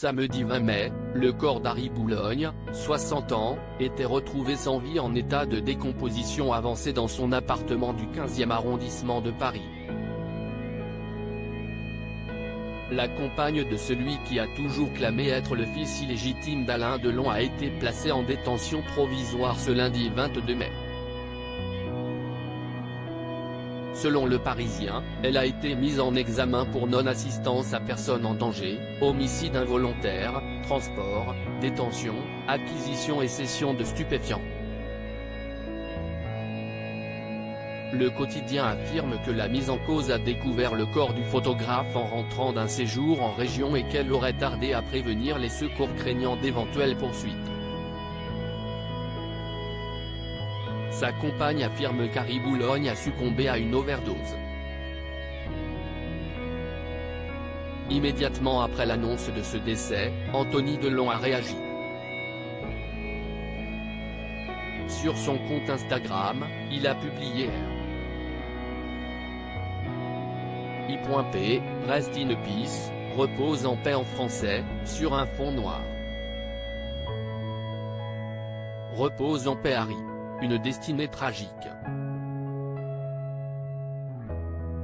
Samedi 20 mai, le corps d'Harry Boulogne, 60 ans, était retrouvé sans vie en état de décomposition avancée dans son appartement du 15e arrondissement de Paris. La compagne de celui qui a toujours clamé être le fils illégitime d'Alain Delon a été placée en détention provisoire ce lundi 22 mai. Selon Le Parisien, elle a été mise en examen pour non-assistance à personne en danger, homicide involontaire, transport, détention, acquisition et cession de stupéfiants. Le quotidien affirme que la mise en cause a découvert le corps du photographe en rentrant d'un séjour en région et qu'elle aurait tardé à prévenir les secours craignant d'éventuelles poursuites. Sa compagne affirme qu'Harry Boulogne a succombé à une overdose. Immédiatement après l'annonce de ce décès, Anthony Delon a réagi. Sur son compte Instagram, il a publié I.P. Rest in peace, repose en paix en français, sur un fond noir. Repose en paix Harry. Une destinée tragique.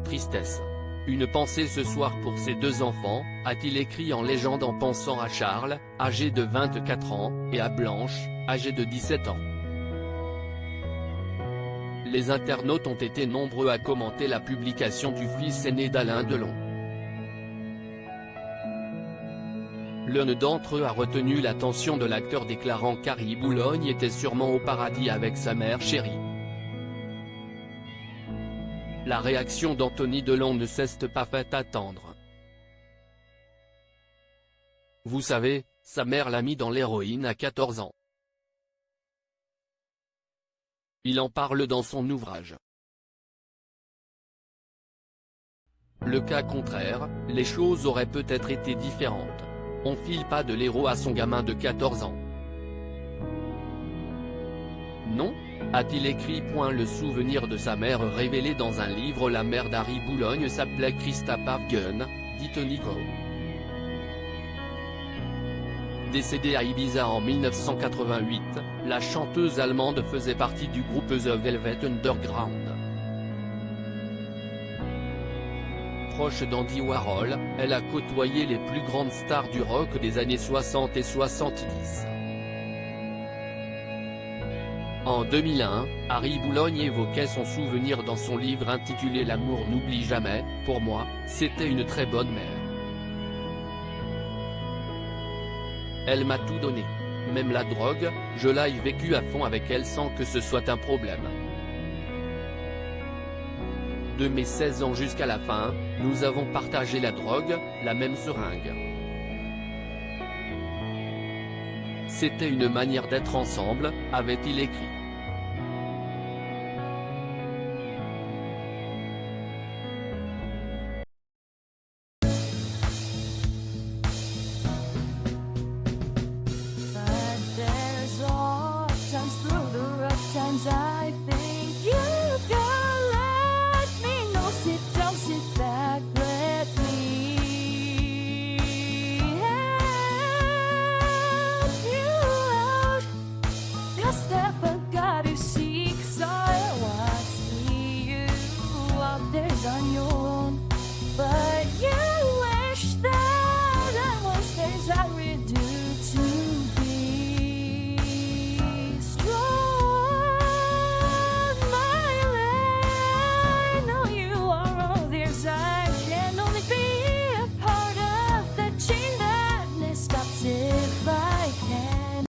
Tristesse. Une pensée ce soir pour ses deux enfants, a-t-il écrit en légende en pensant à Charles, âgé de 24 ans, et à Blanche, âgée de 17 ans. Les internautes ont été nombreux à commenter la publication du fils aîné d'Alain Delon. L'un d'entre eux a retenu l'attention de l'acteur déclarant qu'Harry Boulogne était sûrement au paradis avec sa mère chérie. La réaction d'Anthony Delon ne s'est pas fait attendre. Vous savez, sa mère l'a mis dans l'héroïne à 14 ans. Il en parle dans son ouvrage. Le cas contraire, les choses auraient peut-être été différentes. On file pas de l'héros à son gamin de 14 ans. Non, a-t-il écrit. Le souvenir de sa mère révélé dans un livre. La mère d'Harry Boulogne s'appelait Christa Pavgun, dit Nico. Décédée à Ibiza en 1988, la chanteuse allemande faisait partie du groupe The Velvet Underground. Proche d'Andy Warhol, elle a côtoyé les plus grandes stars du rock des années 60 et 70. En 2001, Harry Boulogne évoquait son souvenir dans son livre intitulé L'amour n'oublie jamais. Pour moi, c'était une très bonne mère. Elle m'a tout donné. Même la drogue, je l'ai vécu à fond avec elle sans que ce soit un problème. De mes 16 ans jusqu'à la fin, nous avons partagé la drogue, la même seringue. C'était une manière d'être ensemble, avait-il écrit.